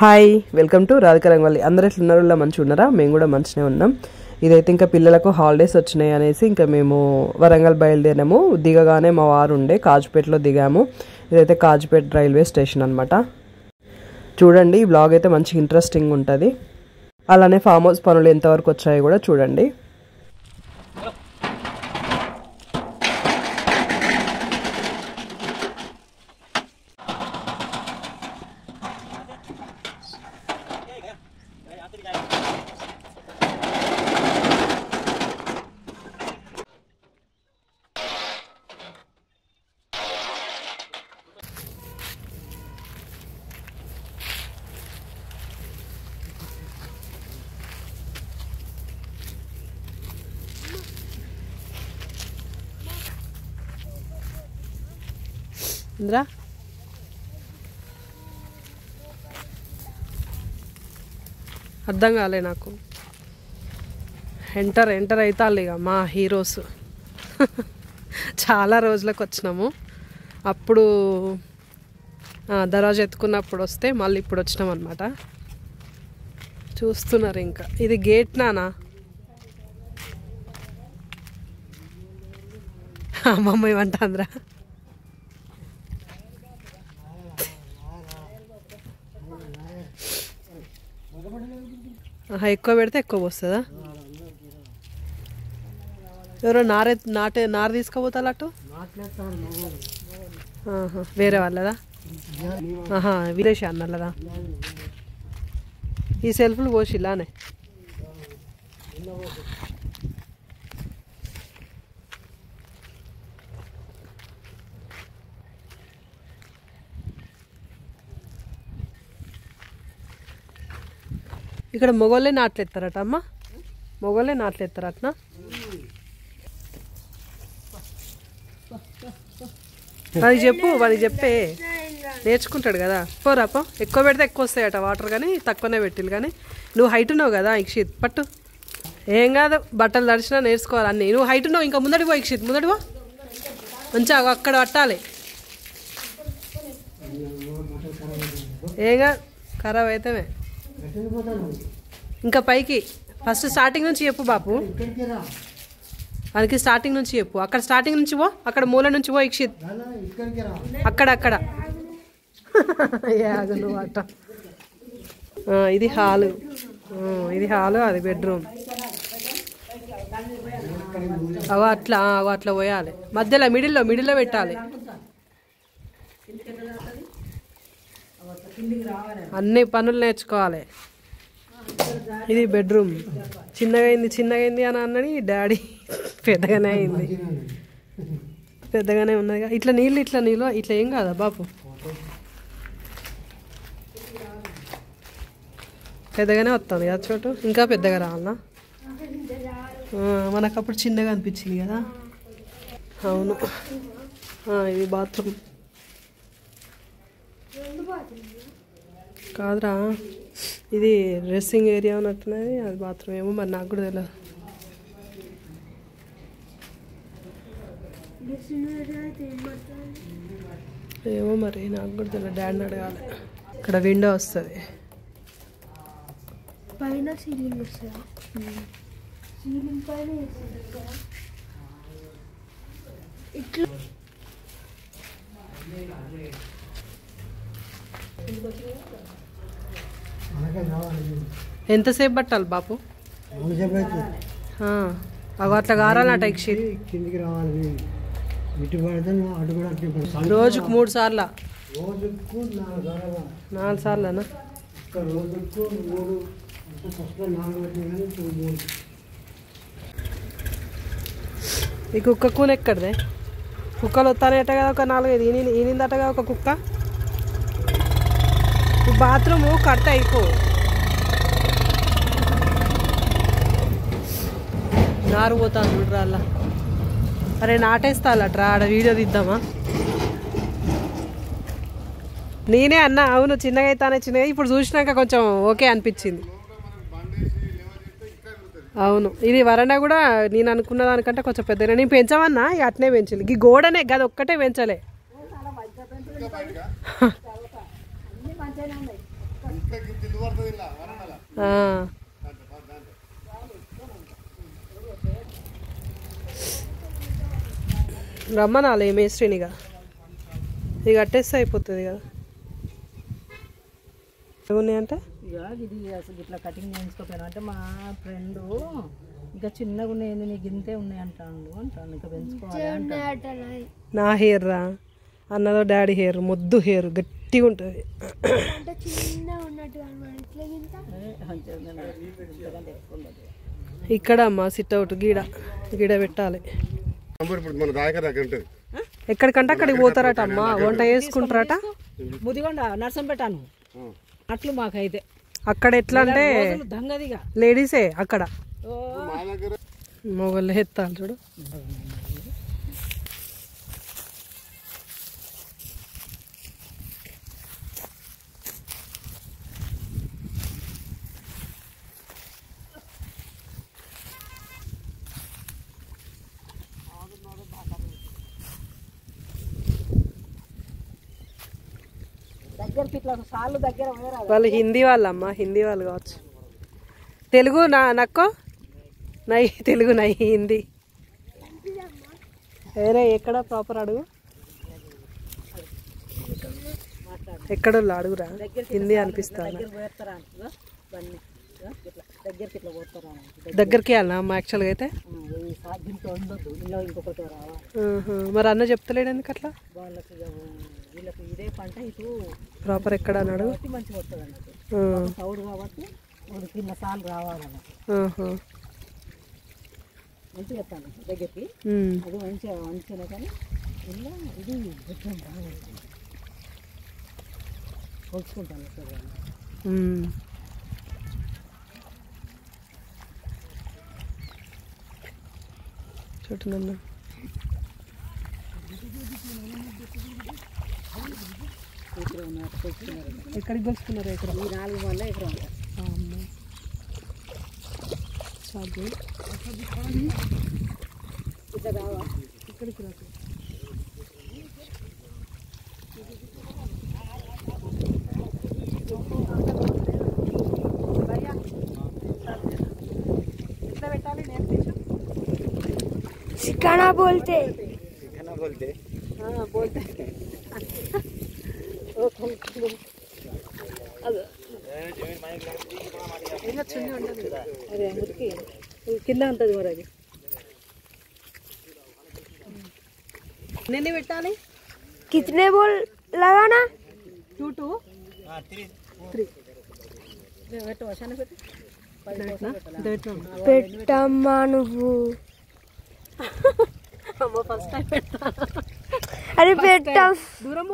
Hi welcome to Radhika రంగవల్లి. అందరూ ఎట్లున్నారో మంచిగా ఉన్నారా? మేము కూడా మంచిగా ఉన్నాం. ఇదైతే ఇంకా పిల్లలకు హాలిడేస్ వచ్చినాయి అనేసి ఇంకా మేము వరంగల్ బయలుదేరాము. దిగగానే మా వారు ఉండే కాజుపేటలో దిగాము. ఇదైతే కాజుపేట రైల్వే స్టేషన్ అనమాట. చూడండి, ఈ బ్లాగ్ అయితే మంచి ఇంట్రెస్టింగ్ ఉంటుంది. అలానే ఫామ్ హౌస్ పనులు ఎంతవరకు వచ్చాయో కూడా చూడండి. ఇంద్రా అర్థం కాలే నాకు. ఎంటర్ అవుతారు ఇక మా హీరోస్. చాలా రోజులకు వచ్చినాము. అప్పుడు దరాజు ఎత్తుకున్నప్పుడు వస్తే మళ్ళీ ఇప్పుడు వచ్చినాం అనమాట. చూస్తున్నారు ఇంకా. ఇది గేట్ నానా? అమ్మమ్మ ఏమంటాంద్రా? ఎక్కువ పెడితే ఎక్కువ వస్తుందా? ఎవరో నారు తీసుకుపోతారు అటు. వేరే వాళ్ళదా? విదేశీ అన్నలదా? ఈ సెల్ఫ్లు పోసిలానే. ఇక్కడ మొగోళ్ళే నాట్లు ఎత్తారట అమ్మ. మొగోళ్ళే నాట్లు ఎత్తారటనా? అది చెప్పు, వాడికి చెప్పే నేర్చుకుంటాడు కదా. పోరాపో. ఎక్కువ పెడితే ఎక్కువ వస్తాయట వాటర్, కానీ తక్కువనే పెట్టిల్లు. కానీ నువ్వు హైట్ ఉన్నావు కదా ఇక్షిత్, పట్టు. ఏం కాదు, బట్టలు తడిచినా నేర్చుకోవాలి అన్నీ. నువ్వు హైట్ ఉన్నావు, ఇంకా ముందడిపో ఇక్షిత్, ముందడిపో. మంచిగా అక్కడ పట్టాలి. ఏగా ఖరాబ్ అవుతామే. ఇంకా పైకి ఫస్ట్ స్టార్టింగ్ నుంచి చెప్పు బాపు. వానికి స్టార్టింగ్ నుంచి చెప్పు. అక్కడ స్టార్టింగ్ నుంచి పో, అక్కడ మూల నుంచి పో ఇక్షిత్. అక్కడ అట. ఇది హాలు. అది బెడ్రూమ్. అట్లా పోయాలి. మధ్యలో మిడిల్లో పెట్టాలి. అన్ని పనులు నేర్చుకోవాలి. ఇది బెడ్రూమ్. చిన్నగైంది అని అన్నది డాడీ. పెద్దగానే అయింది. పెద్దగానే ఉన్నది. ఇట్లా నీళ్ళు ఇట్లా ఏం కాదా బాపు? పెద్దగానే వస్తుంది కదా చోటు. ఇంకా పెద్దగా రావాలన్నా? మనకు అప్పుడు చిన్నగా అనిపించింది కదా. అవును. ఇది బాత్రూమ్ కాదురా, ఇది డ్రెస్సింగ్ ఏరియా ఉన్నట్టున్నది. అది బాత్రూమ్ ఏమో మరి, నాకు కూడా తెలియదు. ఏమో మరి, నాకు కూడా తెలియదు. డాడీని అడగాలి. ఇక్కడ విండో వస్తుంది. పైన సీలింగ్ వస్తుంది. సీలింగ్ పైన ఇట్లా ఎంతసేపు పట్టాలి బాపు? అట్లా గారాలట ఇక్షిత్. రోజుకు 3 సార్లు? 4 సార్లనా? ఈ కుక్క కూన ఎక్కడదే? కుక్కలు వస్తానట కదా ఒక 4-5. ఈనిందటగా ఒక కుక్క. బాత్రూమ్ కట్ అయిపో. నారు పోతాను చూడరా అలా. అరే నాటేస్తాలట్రా, ఆడ వీడియో తీద్దామా? నేనే అన్నా. అవును, చిన్నగా చిన్నగా. ఇప్పుడు చూసినాక కొంచెం ఓకే అనిపించింది. అవును, ఇది వరండా కూడా నేను అనుకున్న దానికంటే కొంచెం పెద్దగా. నేను పెంచామన్నా, అట్నే పెంచాలి. ఈ గోడనే గది ఒక్కటే పెంచలే. రమ్మనాలి మేస్త్రినిగా ఇక కట్టేస్తే అయిపోతుంది కదా. ఏమున్నాయంటే ఇది అసలు ఇట్లా కటింగ్ చేయించుకోపోయినా అంటే మా ఫ్రెండ్ ఇంకా చిన్నగా ఉన్నాయండి నీకు ఇంతే ఉన్నాయి అంటాను ఇంకా పెంచుకోవాలి. నా హెయిర్ రా అన్నదో డాడీ హెయిర్ మొద్దు హెయిర్ గట్టిగా ఉంటుంది. ఇక్కడ అమ్మా సిట్ అవుట్ గీడ గీడ పెట్టాలి. ఎక్కడికంటే అక్కడికి పోతారట అమ్మా, వంట చేసుకుంటారట. ముదిగొండ నర్సంపేటను అట్లు మాకైతే అక్కడ ఎట్లా అంటే దంగదిగా లేడీసే, అక్కడ మొగళ్ళు ఎత్తాలి చూడు. వాళ్ళు హిందీ వాళ్ళమ్మా, హిందీ వాళ్ళు కావచ్చు. తెలుగు నక్కో నై తెలుగు నై హిందీ వేరే. ఎక్కడ ప్రాపర్ అడుగు, ఎక్కడోళ్ళు అడుగురా, హిందీ అనిపిస్తా. దగ్గరికి వెళ్ళనా అమ్మ యాక్చువల్గా అయితే. మరి అన్న చెప్తలేడు ఎందుకు అట్లా? ఇదే పంట ఇటు ప్రాపర్ ఎక్కడ అన్నాడు మంచిగా వస్తుంది అన్నట్టు, సౌడు కాబట్టి చిన్న సార్లు రావాలన్నట్టు మంచిగా చెప్తాను దగ్గరికి. అది మంచిగా కానీ ఇలా ఇది బుద్ధం బాగా కొలుచుకుంటాను చూడండి. ఎక్కడికి గెలుచుకున్నారు? ఎకరం 4 వల్ల ఎకరం ఇట్లా రావా ఇక్కడికి రాకు. ఇట్లా పెట్టాలి నేర్పించు. सिखाना बोलते बोलते అదే మురికి కింద ఉంటుంది మరి. అది ఎన్ని పెట్టాలి? कितने बोल लगाना? 2 2 3 పెట్టు వర్షాన్ని పెట్టి పెట్టమ్మా నువ్వు. అమ్మ ఫస్ట్ టైం పెడతా. అరే పెట్టా దూరం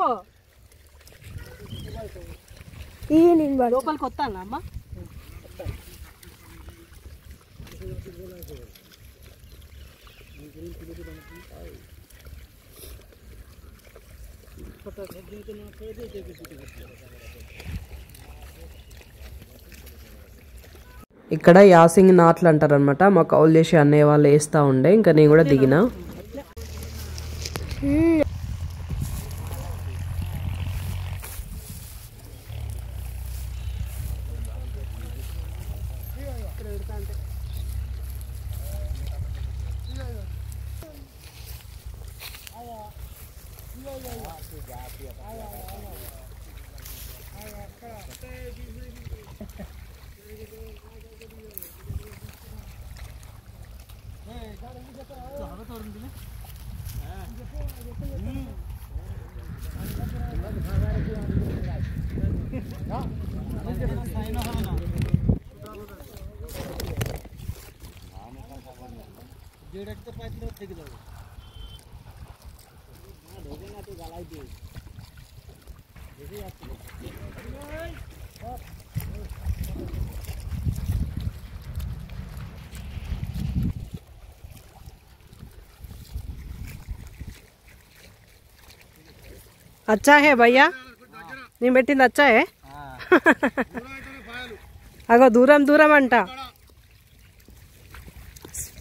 ఈ నేను లోపలికి వస్తాను అమ్మ. ఇక్కడ యాసింగ్ నాట్లు అంటారు అనమాట. మా కౌలు చేసి అన్నయ్య వాళ్ళు వేస్తూ ఉండే, ఇంకా నేను కూడా దిగిన. अच्छा है भैया नी పెట్టింది अच्छा है అగో దూరం దూరం అంట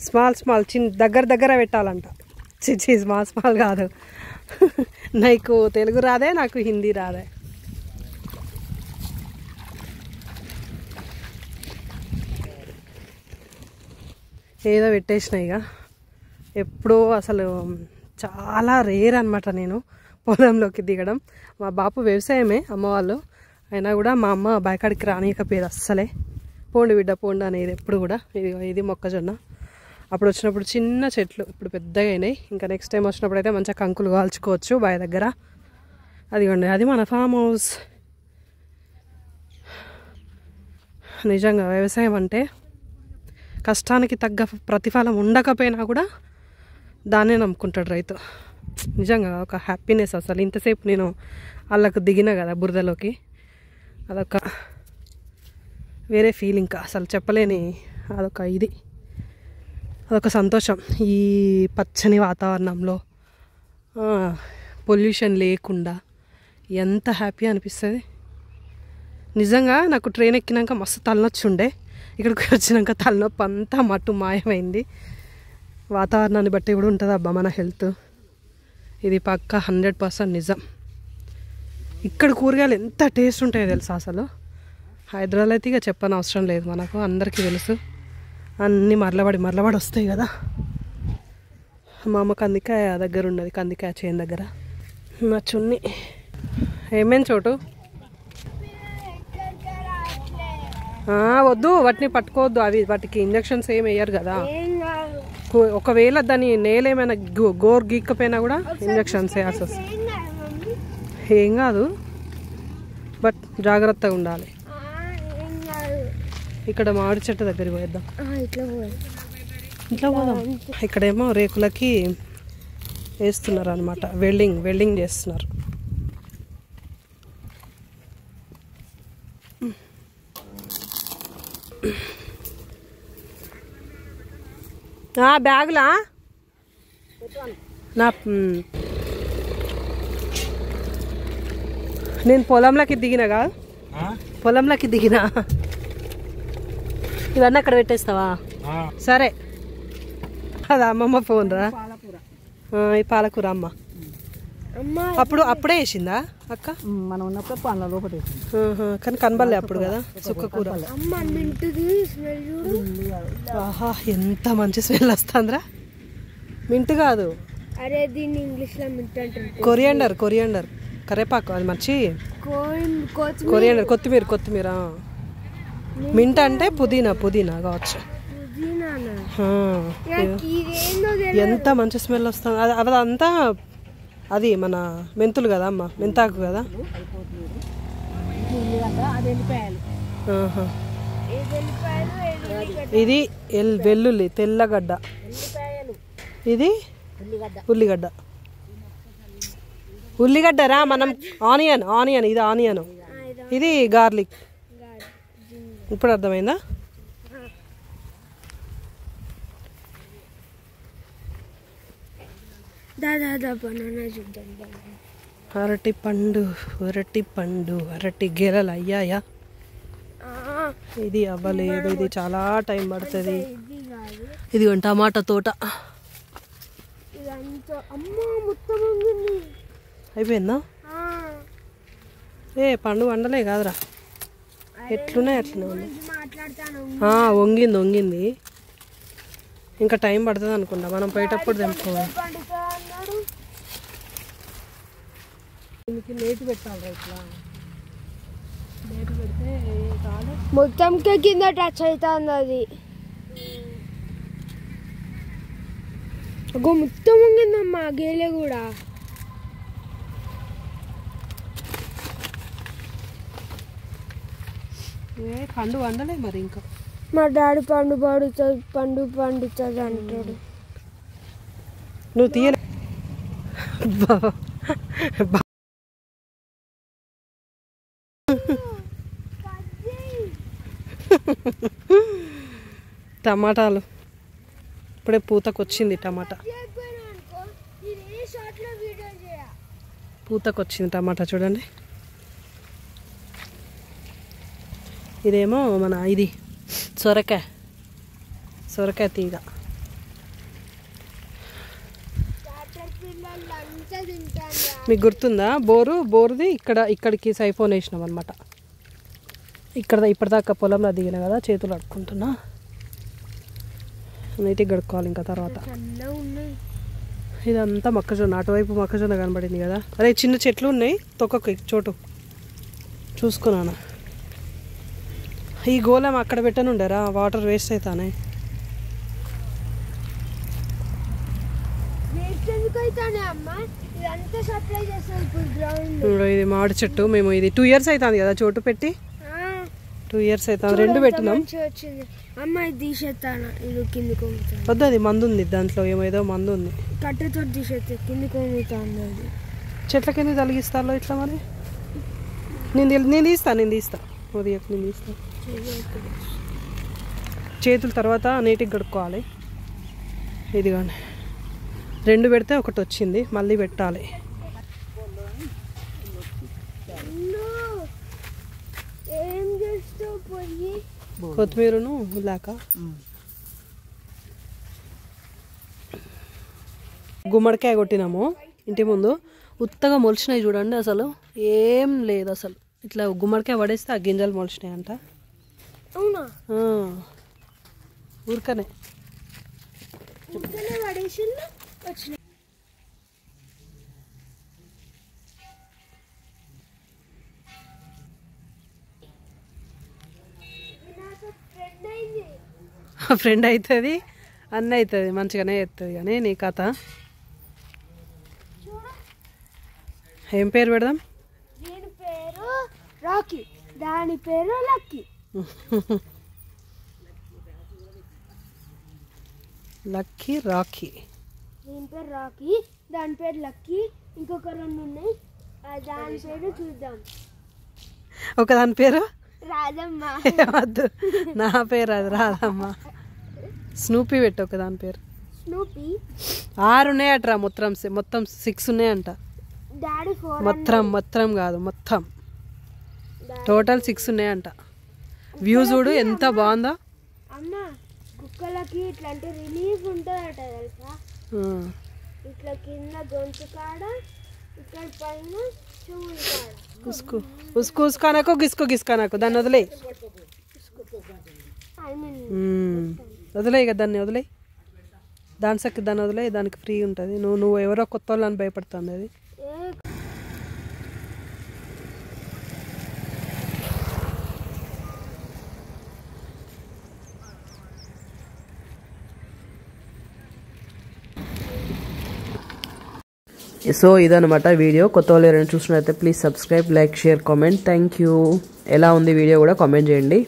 స్మాల్ స్మాల్ చిన్న దగ్గర దగ్గర పెట్టాలంట చిచి స్మాల్ స్మాల్ కాదు నాకు తెలుగు రాదే నాకు హిందీ రాదే ఏదో పెట్టేసిన ఇక. ఎప్పుడో అసలు చాలా రేర్ అనమాట నేను పొలంలోకి దిగడం. మా బాపు వ్యవసాయమే అమ్మ వాళ్ళు, అయినా కూడా మా అమ్మ బాయికాడికి రానియకపోయేది అస్సలే. పోండి బిడ్డ పోండి అనేది ఎప్పుడు కూడా. ఇది మొక్కజొన్న. అప్పుడు వచ్చినప్పుడు చిన్న చెట్లు, ఇప్పుడు పెద్దగా అయినాయి. ఇంకా నెక్స్ట్ టైం వచ్చినప్పుడు అయితే మంచిగా కంకులు కాల్చుకోవచ్చు బావి దగ్గర. అదిగోండి, అది మన ఫామ్ హౌస్. నిజంగా వ్యవసాయం అంటే కష్టానికి తగ్గ ప్రతిఫలం ఉండకపోయినా కూడా దాన్నే నమ్ముకుంటాడు రైతు. నిజంగా ఒక హ్యాపీనెస్ అసలు. ఇంతసేపు నేను వాళ్ళకు దిగిన కదా బురదలోకి, అదొక వేరే ఫీలింగ్ అసలు చెప్పలేని. అదొక సంతోషం. ఈ పచ్చని వాతావరణంలో పొల్యూషన్ లేకుండా ఎంత హ్యాపీ అనిపిస్తుంది నిజంగా. నాకు ట్రైన్ ఎక్కినాక మస్తు తలనొచ్చి ఉండే, ఇక్కడికి వచ్చినాక తలనొప్పి అంతా మట్టు మాయమైంది. వాతావరణాన్ని బట్టి కూడా ఉంటుంది అబ్బా మన హెల్త్. ఇది పక్కా 100% నిజం. ఇక్కడ కూరగాయలు ఎంత టేస్ట్ ఉంటాయో తెలుసా అసలు. హైదరాబాద్ అయితే ఇక చెప్పని అవసరం లేదు, మనకు అందరికీ తెలుసు. అన్నీ మరలబడి వస్తాయి కదా. మా అమ్మ కందికాయ దగ్గర ఉన్నది, కందికాయ చేను దగ్గర. మా చున్ని ఏమేం చోటు వద్దు, వాటిని పట్టుకోవద్దు. వాటికి ఇంజక్షన్స్ ఏమి వేయరు కదా. ఒకవేళ దాని నేల ఏమైనా గోరు గీక్కపోయినా కూడా ఇంజక్షన్స్ వేయాల్సి వస్తుంది. ఏం కాదు, బట్ జాగ్రత్తగా ఉండాలి. ఇక్కడ మామిడి చెట్టు దగ్గరికి పోయేద్దాం. ఇట్లా పోదాం. ఇక్కడేమో రేకులకి వేస్తున్నారు అనమాట, వెల్డింగ్ చేస్తున్నారు. బ్యాగులా నేను పొలంలోకి దిగినా కాదు, పొలంలోకి దిగినా. ఇవన్నీ అక్కడ పెట్టేస్తావా? సరే. అది అమ్మమ్మ ఫోన్ రా. ఈ పాలకూర అమ్మ అప్పుడే వేసిందా అక్క? మనం ఉన్నప్పుడు పండ్ల లోపల కానీ కనబడలే అప్పుడు కదా సుక్క కూర. ఆహా, ఎంత మంచి స్మెల్ వస్తుందిరా. మింట్ కాదు, కొరియాండర్ కరేపాకు, అది మర్చి కొరియాండర్, కొత్తిమీర. మింట్ అంటే పుదీనా కావచ్చు. ఎంత మంచి స్మెల్ వస్తుంది. అదంతా అది మన మెంతులు కదా అమ్మ, మెంతాకు కదా. ఇది వెల్లుల్లి తెల్లగడ్డ, ఇది ఉల్లిగడ్డరా. మనం ఆనియన్ ఇది ఆనియన్, ఇది గార్లిక్. ఇప్పుడు అర్థమైందా? అరటి పండు అరటి గెలలు అయ్యాయా? ఇది అవ్వలేదు, ఇది చాలా టైం పడుతుంది. ఇది టమాటా తోట అయిపోయిందా? పండు వండలే కాదురా, ఎట్లున్నాయి అట్లనే ఉన్నాయి. వంగింది. ఇంకా టైం పడుతుంది అనుకుంటా, మనం పోయేటప్పుడు తెంపుకోవాలి. లేటు పెట్టాలి, ఇట్లా లేటు పెడితే కాదు. మొత్తం కింద టచ్ అవుతుంది అది. మొత్తం వంగిందమ్మా గేలే కూడా. పండు వండలే మరి ఇంకా. మా డాడీ పండు పండుతుంది అంటాడు. నువ్వు తీయలే. టమాటాలు ఇప్పుడే పూతకొచ్చింది. టమాటా పూతకొచ్చింది. టమాటా చూడండి. ఇదేమో మన ఇది సొరకాయ తీగ. మీకు గుర్తుందా? బోరుది ఇక్కడికి సైఫోన్ వేసినాం అనమాట. ఇప్పటిదాకా పొలంలో దిగిన కదా, చేతులు అడుక్కుంటున్నా. నీట్గా కడుక్కోవాలి ఇంకా తర్వాత. ఇదంతా మొక్కజొన్న, అటువైపు మొక్కజొన్న కనబడింది కదా. అరే చిన్న చెట్లు ఉన్నాయి, తొక్కకు చోటు చూసుకున్నాను. ఈ గోళం అక్కడ పెట్టనుండరా, వాటర్ వేస్ట్ అవుతానే. ఇది మామిడి చెట్టు. మేము ఇది 2 years అవుతుంది కదా చోటు పెట్టి, 2 years అవుతుంది. 2 పెట్టినాం. వద్దు, అది మందు ఉంది దాంట్లో, ఏదో మందు ఉంది. కట్టెతో తీసేస్తే కిందికి చెట్ల కింద తలిగిస్తాలో ఇట్లా మరి. నేను తీస్తా ఉదయం, నేను తీస్తా. చేతులు తర్వాత నీట్గా కడుక్కోవాలి. ఇదిగోండి 2 పెడితే ఒకటి వచ్చింది, మళ్ళీ పెట్టాలి. కొత్తిమీరను ఉల్లాక గుమ్మడికాయ కొట్టినాము ఇంటి ముందు. ఉత్తగా మొలిచినాయి చూడండి, అసలు ఏం లేదు. అసలు ఇట్లా గుమ్మడికాయ పడేస్తే ఆ గింజలు మొలిచినాయి అంట. ఊరికనే ఫ్రెండ్ అవుతుంది, అన్న అవుతుంది, మంచిగానే అవుతుంది. కానీ నీ కథ ఏం పేరు పెడదాం? దీని పేరు రాకీ, దాని పేరు లక్కీ. Lucky Rocky. దీని పేరు రాకీ, దాని పేరు లక్కీ. ఇంకొక 2 ఉన్నాయి, దాని పేరు చూద్దాం. ఒక దాని పేరు రాధమ్మ. వద్దు, నా పేరు అది రాధమ్మ. స్నూపీ పెట్టు ఒక దాని పేరు. స్నూపీ. 6 ఉన్నాయట్రా, మొత్తం 6 ఉన్నాయంట. డాడీ 4 మొత్తం కాదు, మొత్తం టోటల్ 6 ఉన్నాయంట. వ్యూ చూడు ఎంత బాగుందో. అమ్మ కుక్కలకి ఇట్లాంటి రిలీఫ్ ఉంటుందట తెలుసా. ఇట్లా కింద గొంతు కాడ, ఇక్కడ పైన చెవులు కాడ. ఉస్కానకు గిస్కానకు దాన్ని వదిలే, వదిలే ఇక దాన్ని వదిలే. దాని వదిలే, దానికి ఫ్రీ ఉంటుంది. నువ్వు ఎవరో కొత్త వాళ్ళని భయపడుతుంది అది. సో ఇదనమాట వీడియో. కొత్త వాళ్ళు ఎవరైనా చూసినట్లయితే please subscribe, like, share, comment. Thank you. ఎలా ఉంది వీడియో కూడా కామెంట్ చేయండి.